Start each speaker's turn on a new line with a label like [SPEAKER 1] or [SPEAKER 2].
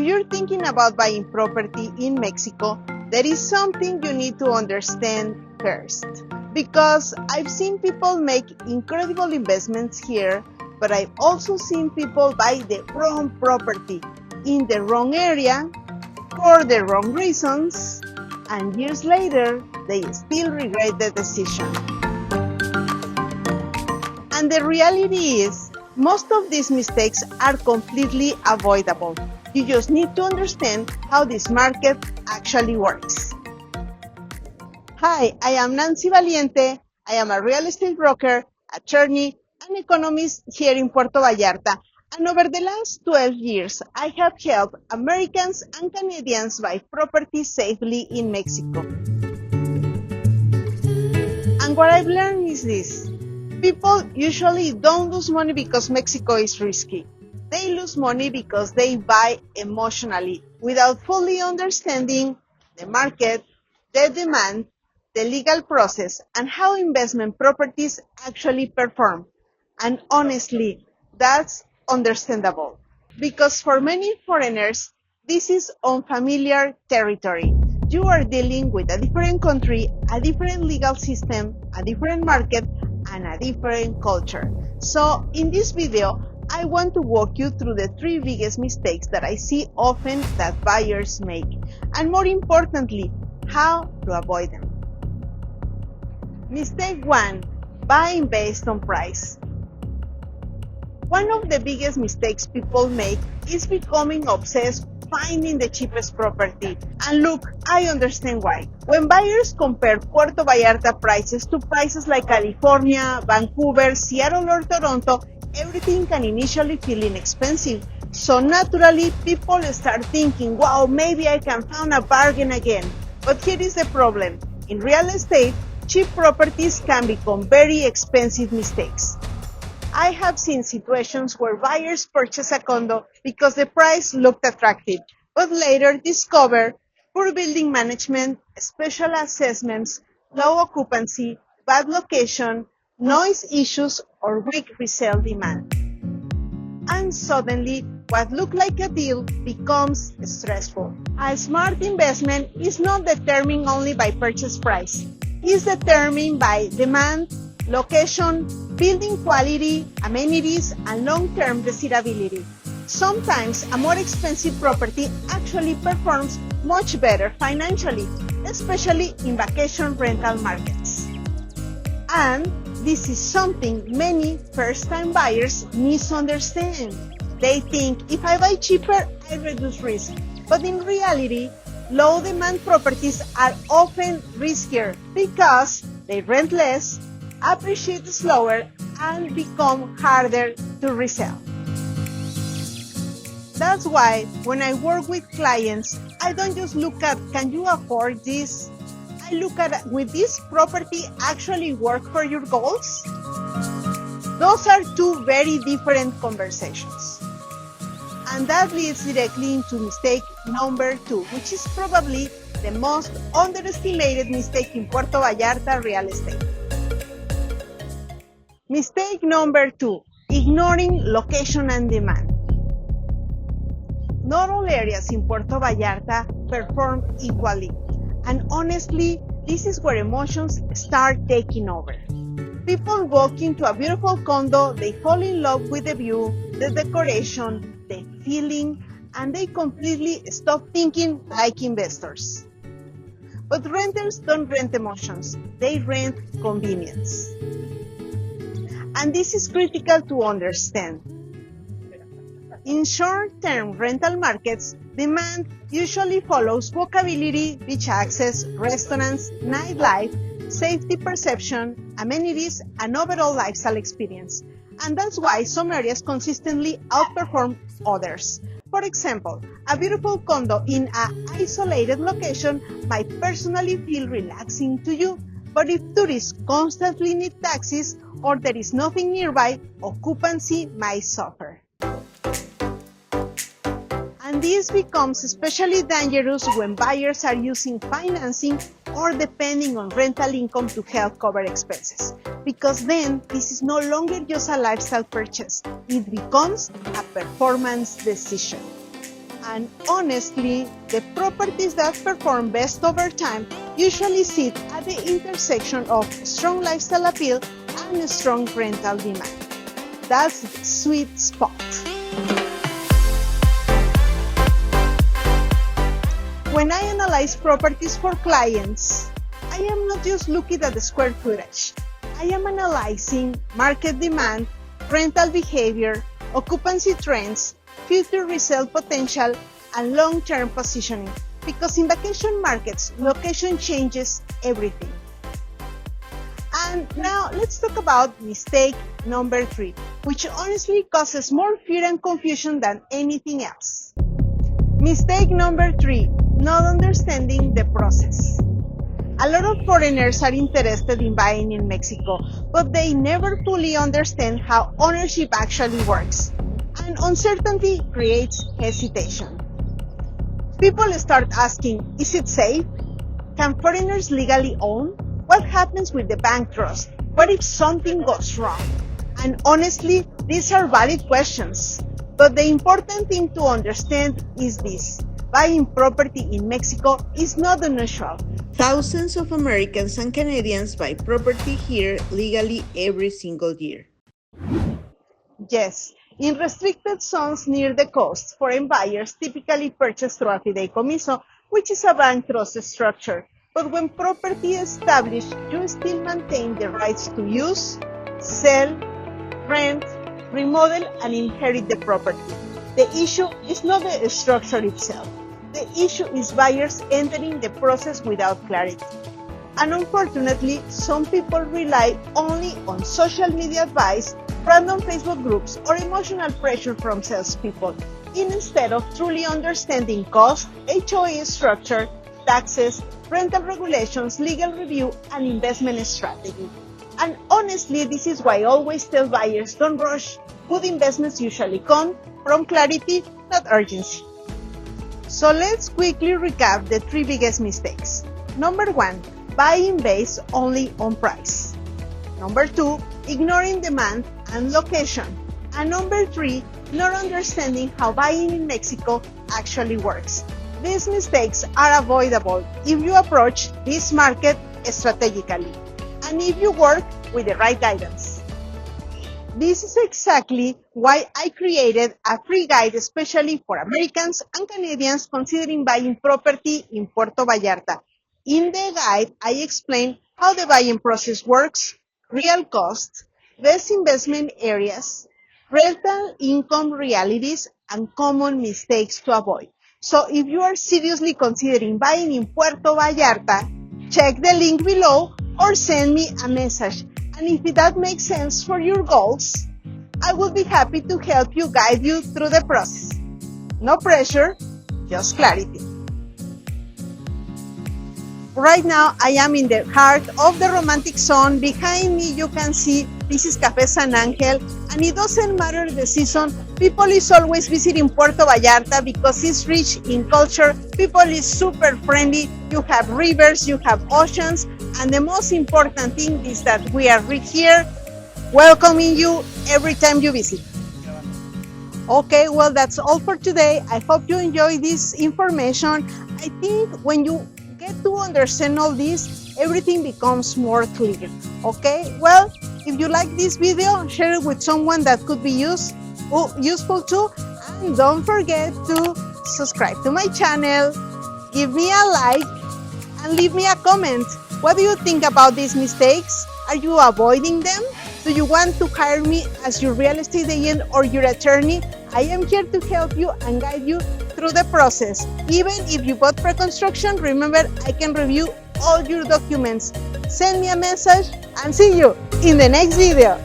[SPEAKER 1] you're thinking about buying property in Mexico, there is something you need to understand first. Because I've seen people make incredible investments here, but I've also seen people buy the wrong property in the wrong area for the wrong reasons, and years later, they still regret the decision. And the reality is, most of these mistakes are completely avoidable. You just need to understand how this market actually works. Hi, I am Nancy Valiente. I am a real estate broker, attorney, and economist here in Puerto Vallarta. And over the last 12 years, I have helped Americans and Canadians buy property safely in Mexico. And what I've learned is this. People usually don't lose money because Mexico is risky. They lose money because they buy emotionally without fully understanding the market, the demand, the legal process, and how investment properties actually perform. And honestly, that's understandable. Because for many foreigners, this is unfamiliar territory. You are dealing with a different country, a different legal system, a different market, and a different culture. So in this video, I want to walk you through the 3 biggest mistakes that I see often that buyers make, and more importantly, how to avoid them. Mistake 1. Buying based on price. One of the biggest mistakes people make is becoming obsessed finding the cheapest property. And look, I understand why. When buyers compare Puerto Vallarta prices to prices like California, Vancouver, Seattle, or Toronto, everything can initially feel inexpensive. So naturally, people start thinking, wow, maybe I can find a bargain again. But here is the problem. In real estate, cheap properties can become very expensive mistakes. I have seen situations where buyers purchase a condo because the price looked attractive, but later discover poor building management, special assessments, low occupancy, bad location, noise issues, or weak resale demand. And suddenly, what looked like a deal becomes stressful. A smart investment is not determined only by purchase price. It's determined by demand, location, building quality, amenities, and long-term desirability. Sometimes a more expensive property actually performs much better financially, especially in vacation rental markets. And this is something many first-time buyers misunderstand. They think if I buy cheaper, I reduce risk. But in reality, low-demand properties are often riskier because they rent less, appreciate slower, and become harder to resell. That's why when I work with clients, I don't just look at, can you afford this? I look at, will this property actually work for your goals? Those are 2 very different conversations. And that leads directly into mistake number 2, which is probably the most underestimated mistake in Puerto Vallarta real estate. Mistake number 2, ignoring location and demand. Not all areas in Puerto Vallarta perform equally, and honestly, this is where emotions start taking over. People walk into a beautiful condo, they fall in love with the view, the decoration, the feeling, and they completely stop thinking like investors. But renters don't rent emotions, they rent convenience. And this is critical to understand. In short-term rental markets, demand usually follows walkability, beach access, restaurants, nightlife, safety perception, amenities, and overall lifestyle experience. And that's why some areas consistently outperform others. For example, a beautiful condo in an isolated location might personally feel relaxing to you, but if tourists constantly need taxis or there is nothing nearby, occupancy might suffer. And this becomes especially dangerous when buyers are using financing or depending on rental income to help cover expenses. Because then, this is no longer just a lifestyle purchase. It becomes a performance decision. And honestly, the properties that perform best over time usually sit at the intersection of strong lifestyle appeal and strong rental demand. That's the sweet spot. When I analyze properties for clients, I am not just looking at the square footage. I am analyzing market demand, rental behavior, occupancy trends, future resale potential, and long-term positioning. Because in vacation markets, location changes everything. And now let's talk about mistake number 3, which honestly causes more fear and confusion than anything else. Mistake number 3, not understanding the process. A lot of foreigners are interested in buying in Mexico, but they never fully understand how ownership actually works. And uncertainty creates hesitation. People start asking, is it safe? Can foreigners legally own? What happens with the bank trust? What if something goes wrong? And honestly, these are valid questions. But the important thing to understand is this. Buying property in Mexico is not unusual. Thousands of Americans and Canadians buy property here legally every single year. Yes, in restricted zones near the coast, foreign buyers typically purchase through a fideicomiso, which is a bank trust structure. But when property is established, you still maintain the rights to use, sell, rent, remodel, and inherit the property. The issue is not the structure itself. The issue is buyers entering the process without clarity. And unfortunately, some people rely only on social media advice, random Facebook groups, or emotional pressure from salespeople, instead of truly understanding cost, HOA structure, taxes, rental regulations, legal review, and investment strategy. And honestly, this is why I always tell buyers, don't rush. Good investments usually come from clarity, not urgency. So let's quickly recap the 3 biggest mistakes. Number 1, buying based only on price. Number 2, ignoring demand and location. And number 3, not understanding how buying in Mexico actually works. These mistakes are avoidable if you approach this market strategically and if you work with the right guidance. This is exactly why I created a free guide especially for Americans and Canadians considering buying property in Puerto Vallarta. In the guide, I explain how the buying process works, real costs, best investment areas, rental income realities, and common mistakes to avoid. So if you are seriously considering buying in Puerto Vallarta, check the link below or send me a message. And if that makes sense for your goals, I will be happy to help you guide you through the process. No pressure, just clarity. Right now, I am in the heart of the romantic zone. Behind me, you can see this is Café San Angel, and it doesn't matter the season. People is always visiting Puerto Vallarta because it's rich in culture. People is super friendly. You have rivers, you have oceans, and the most important thing is that we are here welcoming you every time you visit. Okay, well, that's all for today. I hope you enjoy this information. I think when you get to understand all this, everything becomes more clear. Okay, well, if you like this video, share it with someone that could be useful too. And don't forget to subscribe to my channel, give me a like, and leave me a comment. What do you think about these mistakes? Are you avoiding them? Do you want to hire me as your real estate agent or your attorney? I am here to help you and guide you through the process. Even if you bought pre-construction, remember I can review all your documents. Send me a message and see you in the next video.